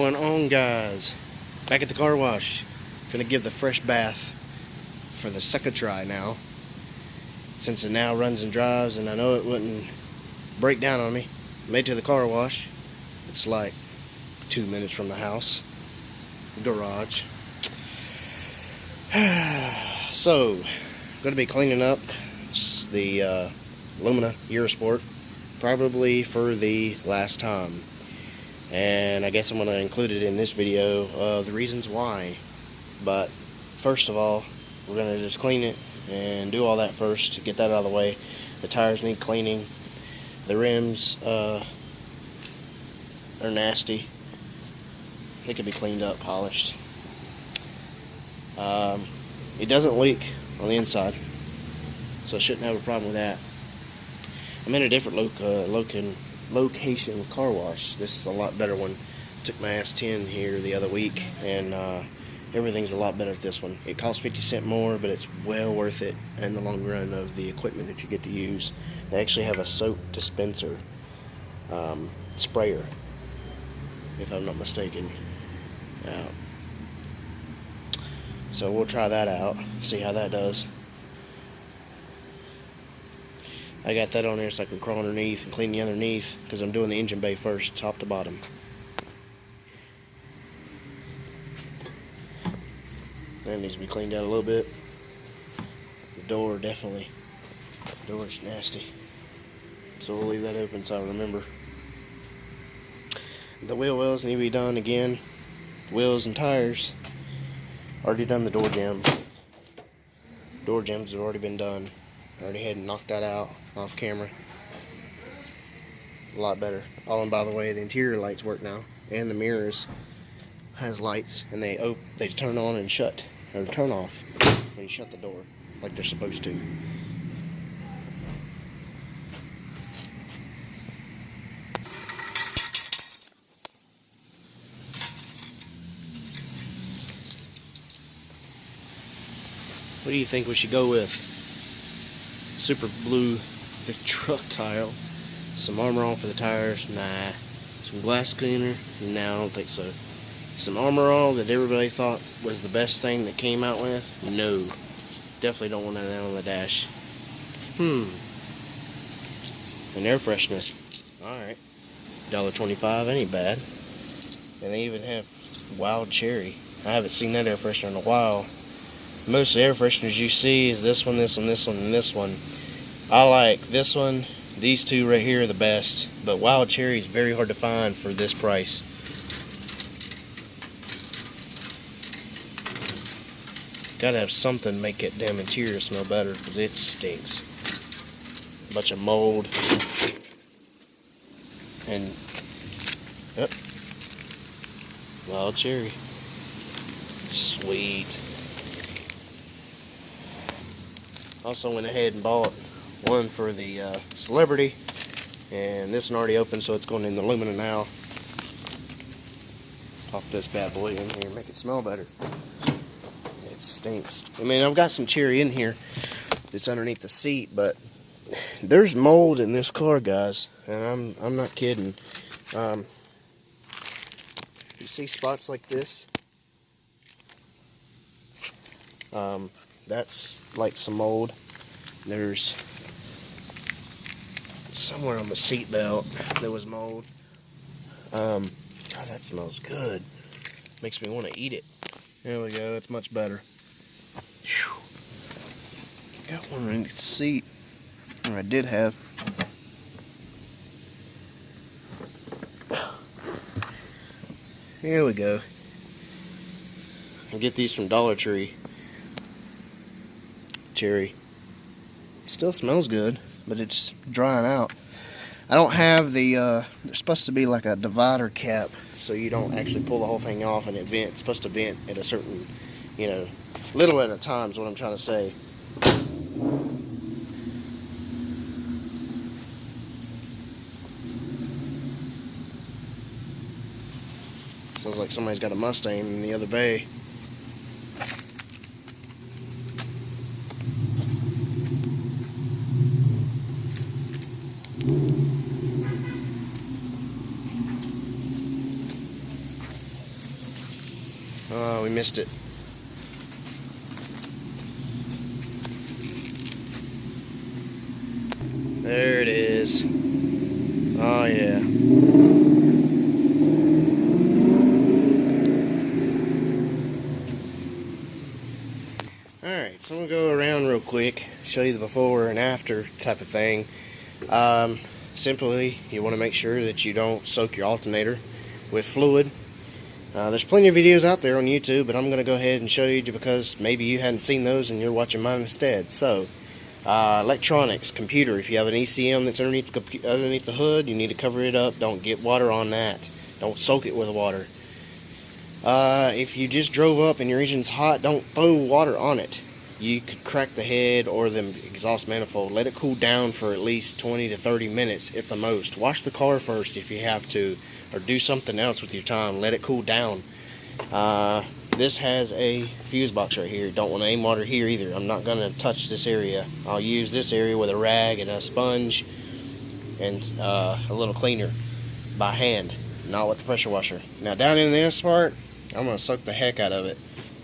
going on, guys? Back at the car wash. Gonna give the fresh bath for the second try now, since it now runs and drives, and I know it wouldn't break down on me. Made it to the car wash. It's like 2 minutes from the house, garage. So, gonna be cleaning up the Lumina Eurosport, probably for the last time. And I guess I'm going to include it in this video of the reasons why. But first of all, we're going to just clean it and do all that first to get that out of the way. The tires need cleaning. The rims are nasty. They could be cleaned up, polished. It doesn't leak on the inside, so I shouldn't have a problem with that. I'm in a different location car wash. This is a lot better one. Took my ass 10 here the other week, and everything's a lot better at this one. It costs 50 cents more, but it's well worth it in the long run of the equipment that you get to use. They actually have a soap dispenser sprayer, if I'm not mistaken. So we'll try that out, see how that does. I got that on there so I can crawl underneath and clean the underneath, because I'm doing the engine bay first, top to bottom. That needs to be cleaned out a little bit. The door, definitely. The door's nasty. So we'll leave that open so I remember. The wheel wells need to be done again. Wheels and tires. Already done the door jambs. Door jambs have already been done. I already had knocked that out off camera. A lot better. Oh, and by the way, the interior lights work now, and the mirrors has lights, and they turn on and shut, or turn off when you shut the door, like they're supposed to. What do you think we should go with? Super blue truck tile, some Armor All for the tires, nah. Some glass cleaner, nah, I don't think so. Some Armor All that everybody thought was the best thing that came out with, no. Definitely don't want that on the dash. An air freshener, alright. $1.25, that ain't bad. And they even have wild cherry. I haven't seen that air freshener in a while. Most of the air fresheners you see is this one, this one, this one, and this one. I like this one. These two right here are the best, but wild cherry is very hard to find for this price. Gotta have something to make that damn interior smell better, because it stinks. Bunch of mold. And, yep, wild cherry. Sweet. Also went ahead and bought one for the Celebrity, and this one already open, so it's going in the Lumina now. Pop this bad boy in here, make it smell better. It stinks. I mean, I've got some cherry in here that's underneath the seat, but there's mold in this car, guys, and I'm not kidding. You see spots like this? That's like some mold. There's somewhere on the seat belt there was mold. God, that smells good. Makes me want to eat it. There we go. It's much better. Whew. Got one underneath the seat. Or I did have. Here we go. I get these from Dollar Tree. Cherry. It still smells good, but it's drying out. I don't have the there's supposed to be like a divider cap, so you don't actually pull the whole thing off and it vents. It's supposed to vent at a certain, little at a time is what I'm trying to say. Sounds like somebody's got a Mustang in the other bay. Oh, we missed it. There it is. Oh yeah. Alright, so I'm going to go around real quick, show you the before and after type of thing. Simply, you want to make sure that you don't soak your alternator with fluid. There's plenty of videos out there on YouTube, but I'm going to go ahead and show you because maybe you hadn't seen those and you're watching mine instead. So, electronics, computer, if you have an ECM that's underneath the hood, you need to cover it up. Don't get water on that. Don't soak it with water. If you just drove up and your engine's hot, don't throw water on it. You could crack the head or the exhaust manifold. Let it cool down for at least 20 to 30 minutes at the most. Wash the car first if you have to, or do something else with your time. Let it cool down. This has a fuse box right here. Don't want to aim water here either. I'm not going to touch this area. I'll use this area with a rag and a sponge and a little cleaner by hand, not with the pressure washer. Now down in this part, I'm going to soak the heck out of it.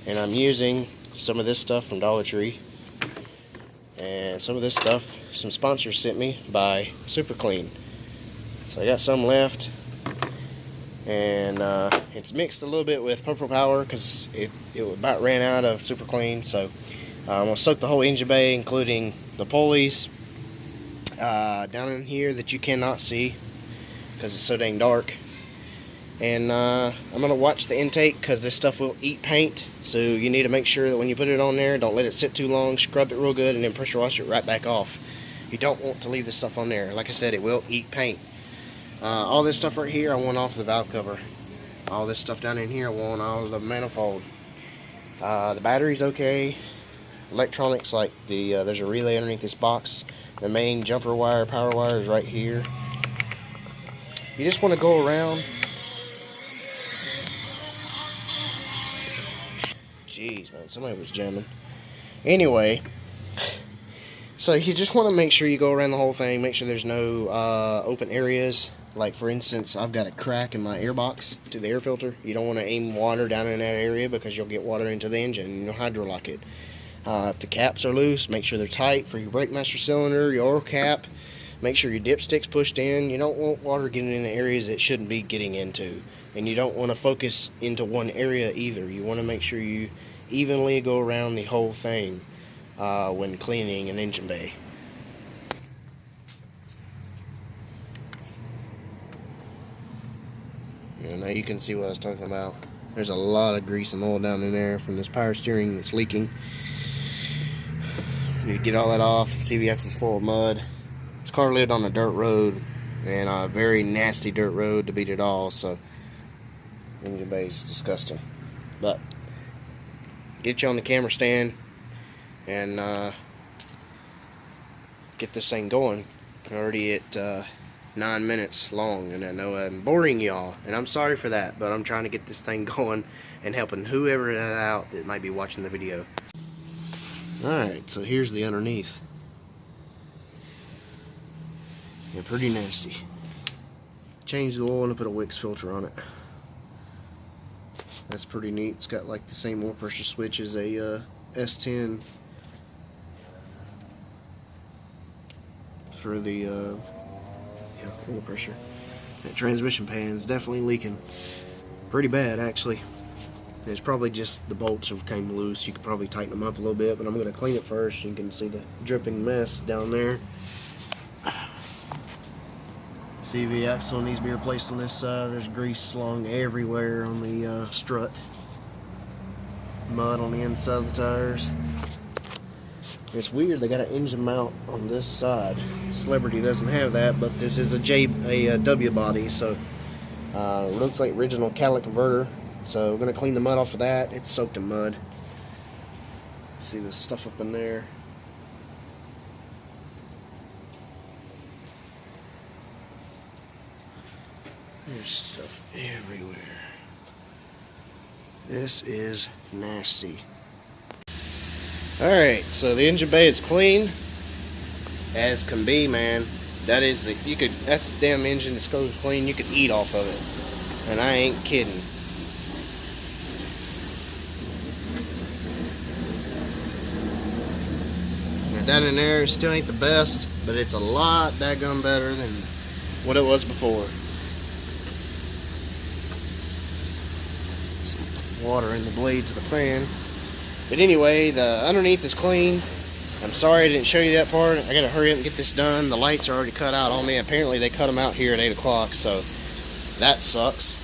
And I'm using some of this stuff from Dollar Tree. And some of this stuff, some sponsors sent me by Super Clean. So I got some left. And it's mixed a little bit with Purple Power because it about ran out of Super Clean. So I'm going to soak the whole engine bay, including the pulleys down in here that you cannot see because it's so dang dark. And I'm going to watch the intake because this stuff will eat paint. So you need to make sure that when you put it on there, don't let it sit too long. Scrub it real good and then pressure wash it right back off. You don't want to leave this stuff on there. Like I said, it will eat paint. All this stuff right here, I want off the valve cover. All this stuff down in here, I want out of the manifold. The battery's okay. Electronics, like there's a relay underneath this box. The main jumper wire, power wire is right here. You just want to go around. Jeez, man, somebody was jamming. Anyway, so you just want to make sure you go around the whole thing, make sure there's no open areas. Like, for instance, I've got a crack in my air box to the air filter. You don't want to aim water down in that area because you'll get water into the engine and you'll hydrolock it. If the caps are loose, make sure they're tight for your brake master cylinder, your oil cap. Make sure your dipstick's pushed in. You don't want water getting into areas it shouldn't be getting into. And you don't want to focus into one area either. You want to make sure you evenly go around the whole thing when cleaning an engine bay. Now you can see what I was talking about. There's a lot of grease and oil down in there from this power steering that's leaking. You get all that off. CVX is full of mud. This car lived on a dirt road, and a very nasty dirt road to beat it all, so engine bay is disgusting. But get you on the camera stand and get this thing going. I'm already at 9 minutes long, and I know I'm boring y'all, and I'm sorry for that, but I'm trying to get this thing going and helping whoever out that might be watching the video. Alright, so here's the underneath. Yeah, pretty nasty. Changed the oil and put a Wix filter on it. That's pretty neat. It's got like the same oil pressure switch as a S10 for the oil pressure. That transmission pan's definitely leaking pretty bad, actually. It's probably just the bolts have came loose. You could probably tighten them up a little bit, but I'm going to clean it first. You can see the dripping mess down there. CV axle needs to be replaced on this side. There's grease slung everywhere on the strut. Mud on the inside of the tires. It's weird, they got an engine mount on this side. Celebrity doesn't have that, but this is a W body, so looks like original catalytic converter. So we're gonna clean the mud off of that. It's soaked in mud. See the stuff up in there. There's stuff everywhere. This is nasty. Alright, so the engine bay is clean as can be, man. That is that's the damn engine that's so clean you could eat off of it. And I ain't kidding. down in there. It still ain't the best, but it's a lot daggone better than what it was before. Some water in the blades of the fan. But anyway, the underneath is clean. I'm sorry I didn't show you that part. I gotta hurry up and get this done. The lights are already cut out on me. Apparently they cut them out here at 8 o'clock, so that sucks.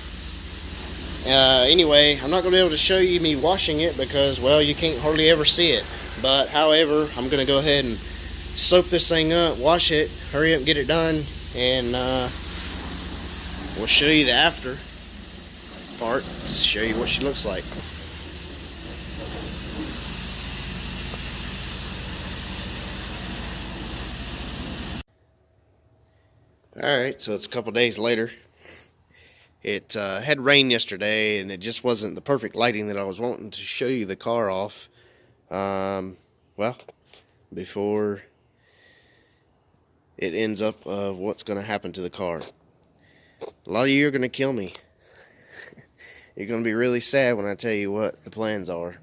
Anyway, I'm not gonna be able to show you me washing it because, well, you can't hardly ever see it. But however, I'm gonna go ahead and soak this thing up, wash it, hurry up and get it done, and we'll show you the after part, show you what she looks like. Alright, so it's a couple days later. It had rained yesterday, and it just wasn't the perfect lighting that I was wanting to show you the car off. Well, before it ends up what's going to happen to the car. A lot of you are going to kill me. You're going to be really sad when I tell you what the plans are.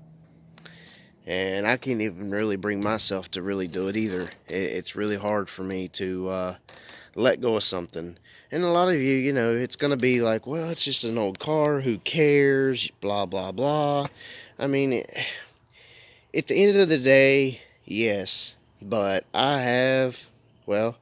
And I can't even really bring myself to really do it either. It's really hard for me to let go of something. And a lot of you, you know, it's going to be like, well, it's just an old car, who cares, blah, blah, blah. I mean, at the end of the day, yes, but I have, well,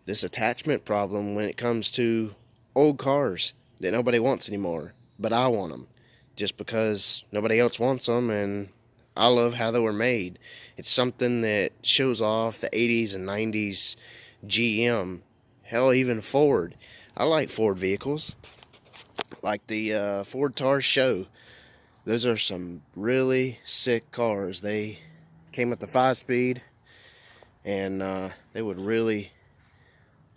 this attachment problem when it comes to old cars that nobody wants anymore, but I want them just because nobody else wants them, and I love how they were made. It's something that shows off the 80s and 90s GM. Hell, even Ford. I like Ford vehicles. Like the Ford Taurus Show. Those are some really sick cars. They came with the 5-speed. And they would really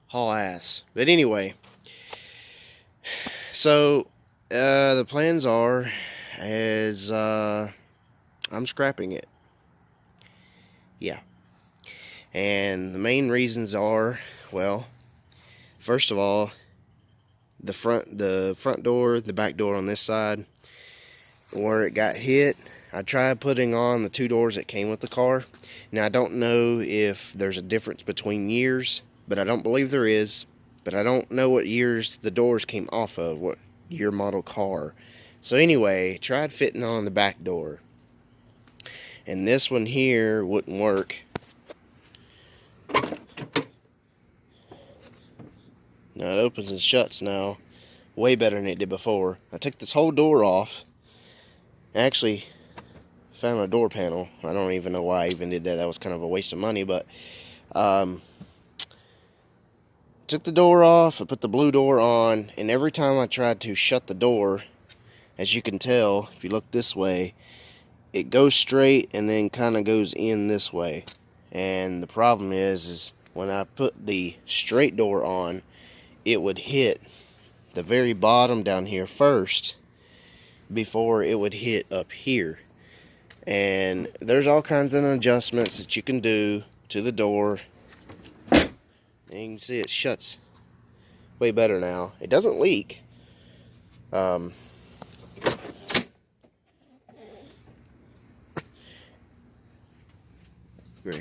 haul ass. But anyway. So, the plans are as I'm scrapping it. Yeah. And the main reasons are, well, first of all, the front door, the back door on this side, where it got hit, I tried putting on the 2 doors that came with the car. Now, I don't know if there's a difference between years, but I don't believe there is. But I don't know what years the doors came off of, what year model car. So anyway, tried fitting on the back door. And this one here wouldn't work. Now it opens and shuts now way better than it did before. I took this whole door off. Actually found a door panel. I don't even know why I even did that. That was kind of a waste of money, but took the door off. I put the blue door on, and every time I tried to shut the door, as you can tell, if you look this way, it goes straight and then kind of goes in this way. And the problem is when I put the straight door on, it would hit the very bottom down here first before it would hit up here. And there's all kinds of adjustments that you can do to the door. And you can see it shuts way better now. It doesn't leak. Right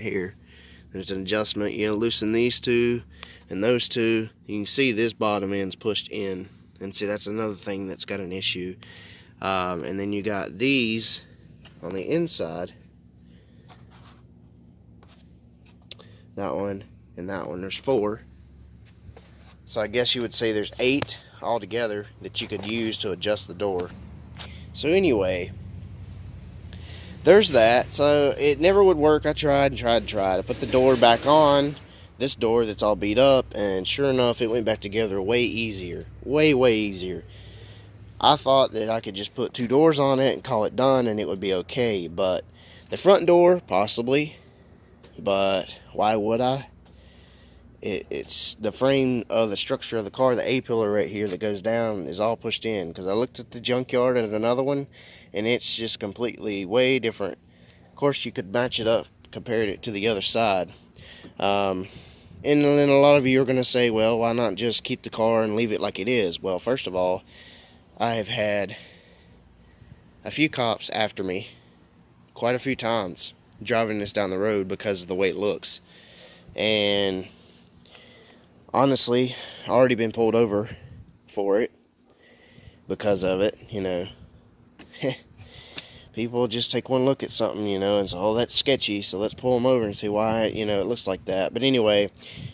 here, there's an adjustment. You loosen these two and those two. You can see this bottom end's pushed in, and see that's another thing that's got an issue. And then you got these on the inside, that one and that one. There's 4, so I guess you would say there's 8 altogether that you could use to adjust the door. So anyway, there's that. So it never would work. I tried and tried and tried. I put the door back on, this door that's all beat up, and sure enough, it went back together way easier. Way easier. I thought that I could just put 2 doors on it and call it done and it would be okay. But the front door, possibly. But why would I? It's the frame of the structure of the car, the A-pillar right here that goes down, is all pushed in. Because I looked at the junkyard at another one, and it's just completely way different. Of course, you could match it up, compare it to the other side. And then a lot of you are going to say, well, why not just keep the car and leave it like it is? Well, first of all, I have had a few cops after me quite a few times driving this down the road because of the way it looks. And honestly, I already been pulled over for it because of it, you know. People just take one look at something, you know, and say, oh, that's sketchy, so let's pull them over and see why, you know, it looks like that. But anyway,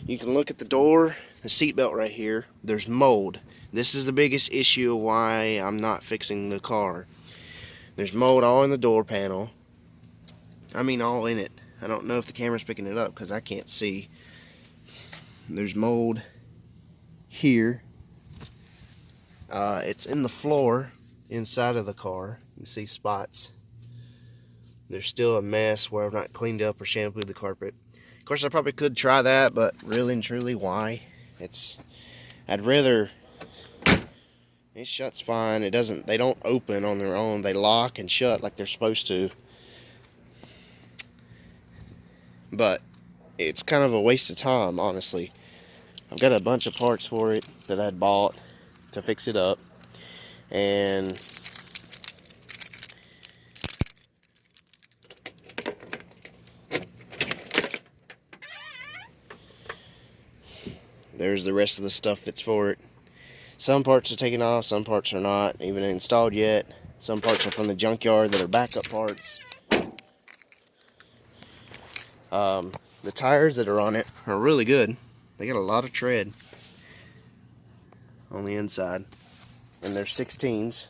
you can look at the door, the seatbelt right here. There's mold. This is the biggest issue of why I'm not fixing the car. There's mold all in the door panel. I mean, all in it. I don't know if the camera's picking it up because I can't see. There's mold here. It's in the floor inside of the car. You can see spots. There's still a mess where I've not cleaned up or shampooed the carpet. Of course, I probably could try that, but really and truly, why? I'd rather, it shuts fine. They don't open on their own. They lock and shut like they're supposed to. But it's kind of a waste of time, honestly. I've got a bunch of parts for it that I'd bought to fix it up. And there's the rest of the stuff that's for it. Some parts are taken off, some parts are not even installed yet. Some parts are from the junkyard that are backup parts. The tires that are on it are really good. They got a lot of tread on the inside. And they're 16s.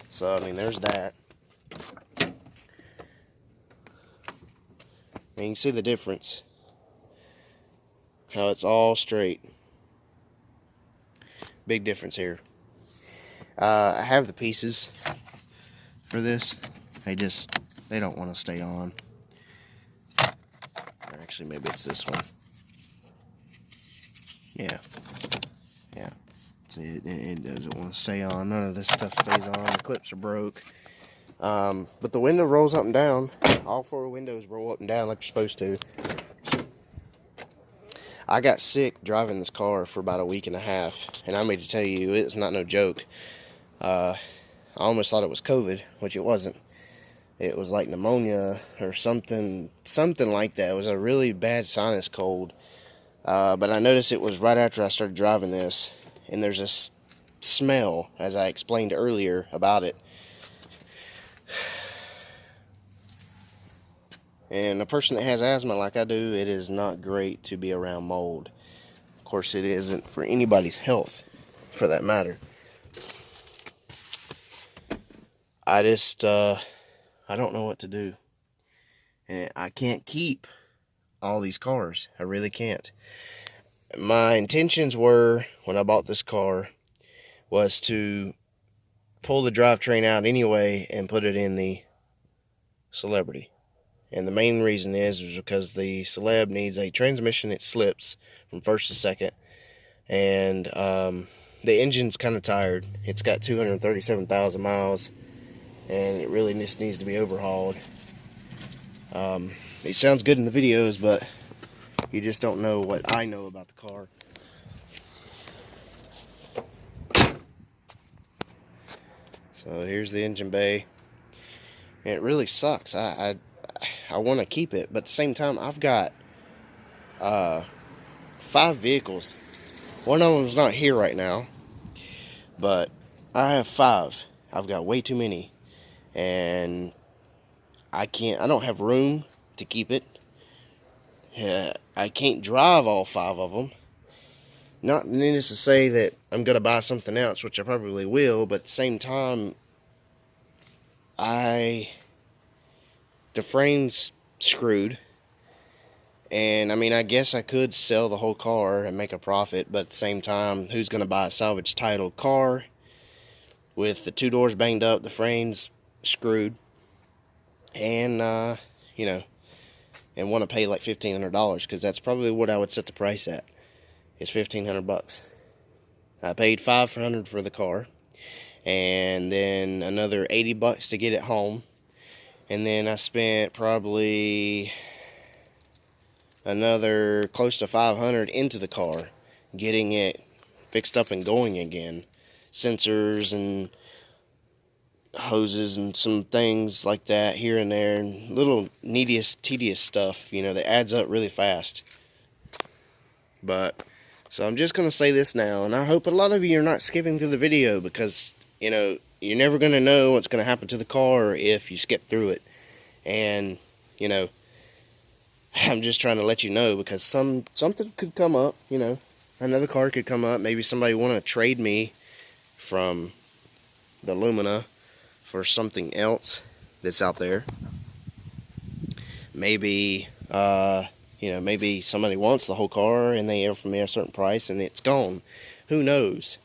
So, I mean, there's that. And you can see the difference. How it's all straight. Big difference here. I have the pieces for this. They don't want to stay on. Or actually, maybe it's this one. Yeah. See, it doesn't want to stay on. None of this stuff stays on. The clips are broke. But the window rolls up and down. All four windows roll up and down like you're supposed to. I got sick driving this car for about a week and a half, and I made to tell you, it's not no joke. I almost thought it was COVID, which it wasn't. It was like pneumonia or something like that. It was a really bad sinus cold. But I noticed it was right after I started driving this, and there's a smell, as I explained earlier about it. And a person that has asthma like I do, it is not great to be around mold. Of course, it isn't for anybody's health, for that matter. I don't know what to do. And I can't keep all these cars. I really can't. My intentions were, when I bought this car, was to pull the drivetrain out anyway and put it in the Celebrity. And the main reason is because the Celeb needs a transmission. It slips from first to second. And the engine's kind of tired. It's got 237,000 miles. And it really just needs to be overhauled. It sounds good in the videos, but you just don't know what I know about the car. So here's the engine bay. And it really sucks. I want to keep it, but at the same time, I've got 5 vehicles. One of them's not here right now, but I have 5. I've got way too many, and I don't have room to keep it. I can't drive all 5 of them. Not needless to say that I'm going to buy something else, which I probably will, but at the same time, the frame's screwed. And I mean, I guess I could sell the whole car and make a profit, but at the same time, who's going to buy a salvage title car with the 2 doors banged up, the frame's screwed, and you know, and want to pay like $1,500, because that's probably what I would set the price at. It's $1,500. I paid $500 for the car, and then another $80 to get it home. And then I spent probably another close to $500 into the car, getting it fixed up and going again. Sensors and hoses and some things like that here and there, and little tedious stuff, you know, that adds up really fast. But so I'm just gonna say this now, and I hope a lot of you are not skipping through the video, because you know you're never gonna know what's gonna happen to the car if you skip through it. And you know, I'm just trying to let you know, because something could come up, you know, another car could come up. Maybe somebody want to trade me from the Lumina for something else that's out there. Maybe you know, maybe somebody wants the whole car and they offer me a certain price and it's gone. Who knows?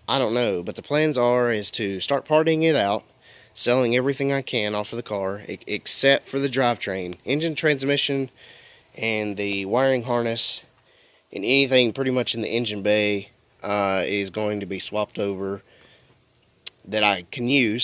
I don't know. But the plans is to start partying it out, selling everything I can off of the car, except for the drivetrain, engine, transmission, and the wiring harness, and anything pretty much in the engine bay is going to be swapped over that I can use.